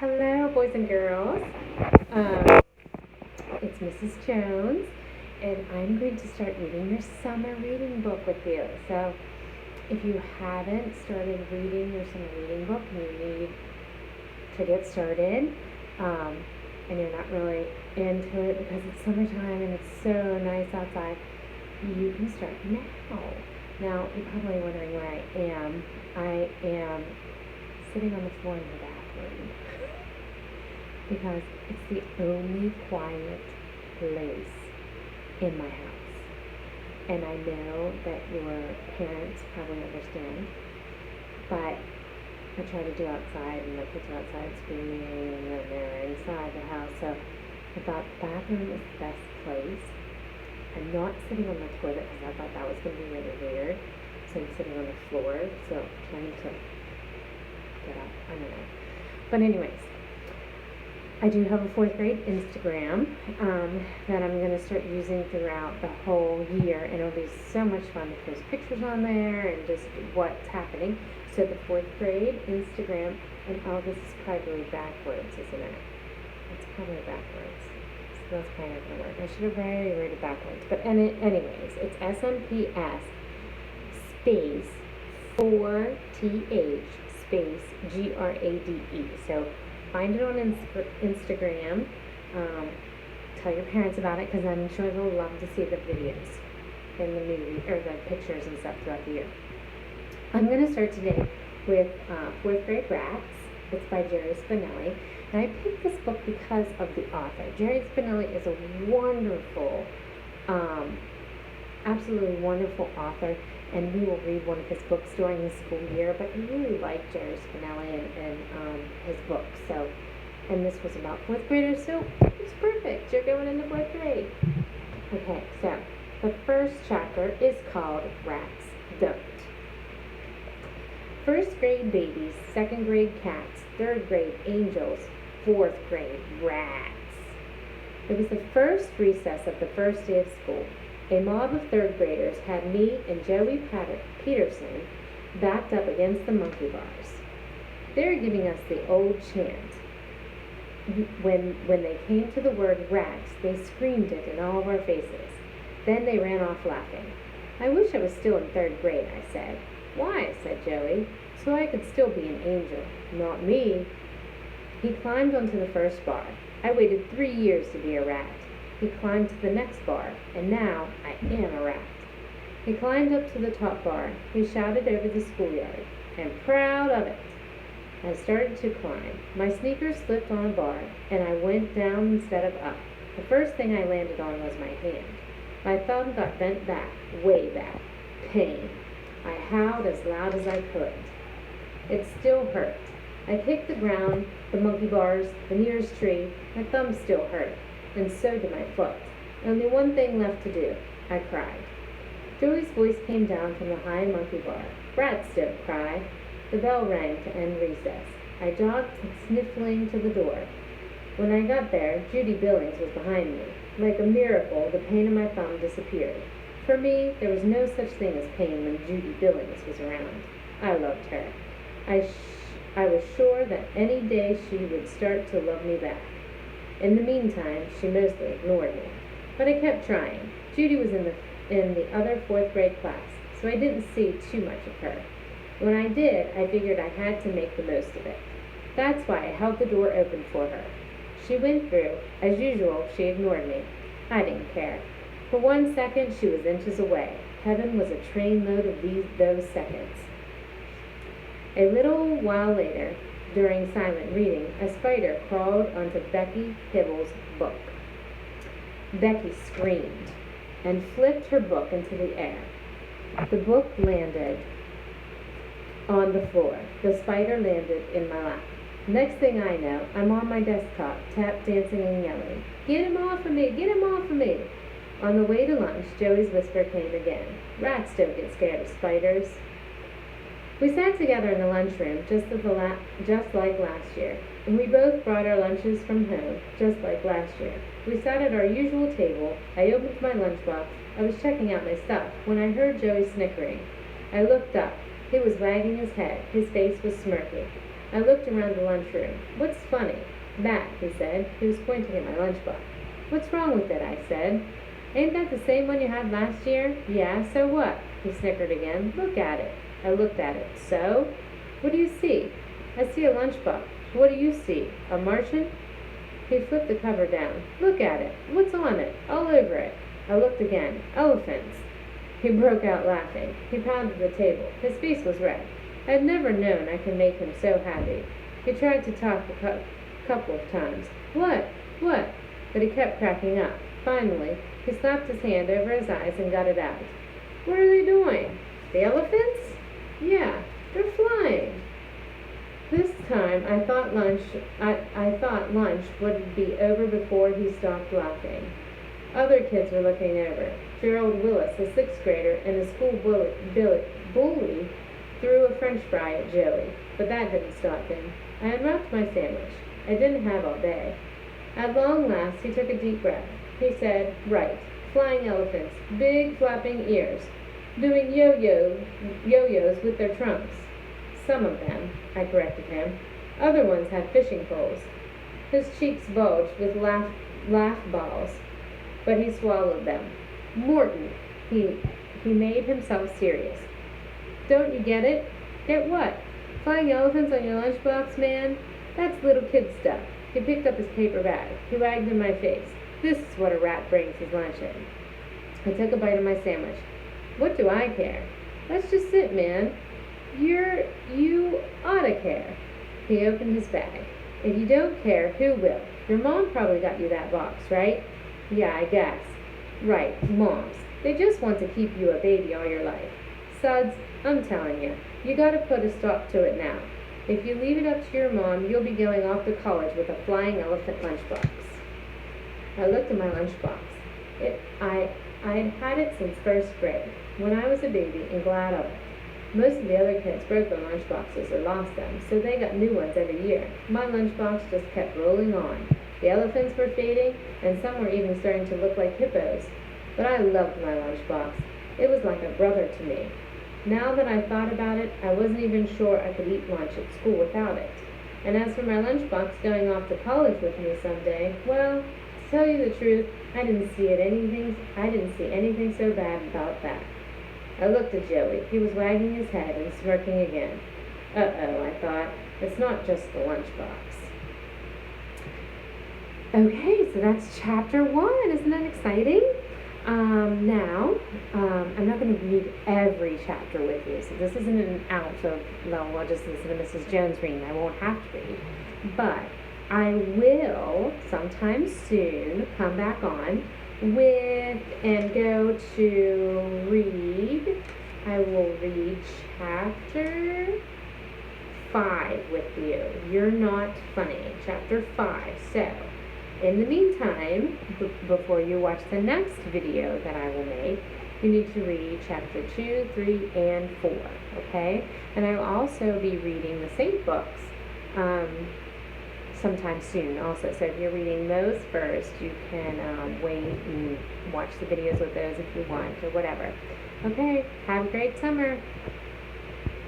Hello, boys and girls. Um, it's Mrs. Jones, and I'm going to start reading your summer reading book with you. So, if you haven't started reading your summer reading book and you need to get started, and you're not really into it because it's summertime and it's so nice outside, you can start now. Now, you're probably wondering where I am. I am sitting on the floor in the bathroom because it's the only quiet place in my house. And I know that your parents probably understand, but I try to do outside, and the kids are outside screaming, and then they're inside the house. So I thought bathroom is the best place. I'm not sitting on the toilet because I thought that was going to be really weird. So I'm sitting on the floor, so trying to get up. I don't know. But anyways, I do have a 4th grade Instagram that I'm going to start using throughout the whole year, and it'll be so much fun to post pictures on there and just what's happening. So the 4th grade Instagram, and oh, this is probably backwards, isn't it? It's probably backwards. So that's probably not going to work. I should have probably wrote it backwards. But anyways, it's SMPS space 4TH space GRADE. So find it on Instagram. Tell your parents about it because I'm sure they'll love to see the videos and the movie or the pictures and stuff throughout the year. I'm going to start today with 4th grade Rats. It's by Jerry Spinelli. And I picked this book because of the author. Jerry Spinelli is a wonderful, absolutely wonderful author, and we will read one of his books during the school year. But I really like Jerry Spinelli and his books. So, and this was about 4th graders, so it's perfect. You're going into 4th grade. Okay, so the first chapter is called Rats Don't. 1st grade babies, 2nd grade cats, 3rd grade angels, 4th grade rats. It was the first recess of the first day of school. A mob of 3rd graders had me and Joey Peterson backed up against the monkey bars. They were giving us the old chant. When they came to the word rats, they screamed it in all of our faces. Then they ran off laughing. I wish I was still in 3rd grade, I said. Why? Said Joey. So I could still be an angel. Not me. He climbed onto the first bar. I waited 3 years to be a rat. He climbed to the next bar, and now I am a rat. He climbed up to the top bar. He shouted over the schoolyard. I'm proud of it. I started to climb. My sneakers slipped on a bar, and I went down instead of up. The first thing I landed on was my hand. My thumb got bent back, way back. Pain. I howled as loud as I could. It still hurt. I kicked the ground, the monkey bars, the nearest tree. My thumb still hurt, and so did my foot. Only one thing left to do. I cried. Joey's voice came down from the high monkey bar. Rats don't cry. The bell rang to end recess. I jogged sniffling to the door. When I got there, Judy Billings was behind me. Like a miracle, the pain in my thumb disappeared. For me, there was no such thing as pain when Judy Billings was around. I loved her. I was sure that any day she would start to love me back. In the meantime, she mostly ignored me. But I kept trying. Judy was in the other 4th grade class, so I didn't see too much of her. When I did, I figured I had to make the most of it. That's why I held the door open for her. She went through. As usual, she ignored me. I didn't care. For 1 second, she was inches away. Heaven was a trainload of those seconds. A little while later, during silent reading, a spider crawled onto Becky Hibble's book. Becky screamed and flipped her book into the air. The book landed on the floor. The spider landed in my lap. Next thing I know, I'm on my desktop, tap dancing and yelling, "Get him off of me! Get him off of me!" On the way to lunch, Joey's whisper came again. Rats don't get scared of spiders. We sat together in the lunchroom just like last year, and we both brought our lunches from home, just like last year. We sat at our usual table. I opened my lunchbox. I was checking out my stuff when I heard Joey snickering. I looked up. He was wagging his head. His face was smirking. I looked around the lunchroom. What's funny? That, he said. He was pointing at my lunchbox. What's wrong with it? I said. Ain't that the same one you had last year? Yeah, so what? He snickered again. Look at it. I looked at it. So? What do you see? I see a lunchbox. What do you see? A Martian? He flipped the cover down. Look at it. What's on it? All over it. I looked again. Elephants. He broke out laughing. He pounded the table. His face was red. I had never known I could make him so happy. He tried to talk a couple of times. What? What? But he kept cracking up. Finally, he slapped his hand over his eyes and got it out. What are they doing? The elephants? Yeah, they're flying. This time I thought lunch would be over before he stopped laughing. Other kids were looking over. Gerald Willis, a sixth grader, and a school bully threw a French fry at Joey, but that didn't stop him. I unwrapped my sandwich. I didn't have all day. At long last, he took a deep breath. He said, right, flying elephants, big flapping ears, doing yo-yos with their trunks. Some of them, I corrected him. Other ones had fishing poles. His cheeks bulged with laugh balls, but he swallowed them. Morton, he made himself serious. Don't you get it? Get what? Flying elephants on your lunchbox, man? That's little kid stuff. He picked up his paper bag. He wagged in my face. This is what a rat brings his lunch in. I took a bite of my sandwich. What do I care? Let's just sit, man. You oughta care. He opened his bag. If you don't care, who will? Your mom probably got you that box, right? Yeah, I guess. Right, moms. They just want to keep you a baby all your life. Suds, I'm telling you, you gotta put a stop to it now. If you leave it up to your mom, you'll be going off to college with a flying elephant lunchbox. I looked at my lunchbox. I had it since first grade, when I was a baby and glad of it. Most of the other kids broke their lunchboxes or lost them, so they got new ones every year. My lunchbox just kept rolling on. The elephants were fading, and some were even starting to look like hippos. But I loved my lunchbox. It was like a brother to me. Now that I thought about it, I wasn't even sure I could eat lunch at school without it. And as for my lunchbox going off to college with me someday, well, to tell you the truth, I didn't see anything so bad about that. I looked at Joey. He was wagging his head and smirking again. Uh-oh, I thought. It's not just the lunchbox. Okay, so that's chapter 1. Isn't that exciting? Now, I'm not going to read every chapter with you. So this isn't an out of, well, I'll just listen to Mrs. Jones reading. I won't have to read. But I will, sometime soon, come back on and go to read. I will read chapter 5 with you. You're Not Funny. Chapter 5. So, in the meantime, before you watch the next video that I will make, you need to read chapter 2, 3, and 4, okay? And I will also be reading the same books sometime soon also. So if you're reading those first, you can wait and watch the videos with those if you want or whatever. Okay, have a great summer.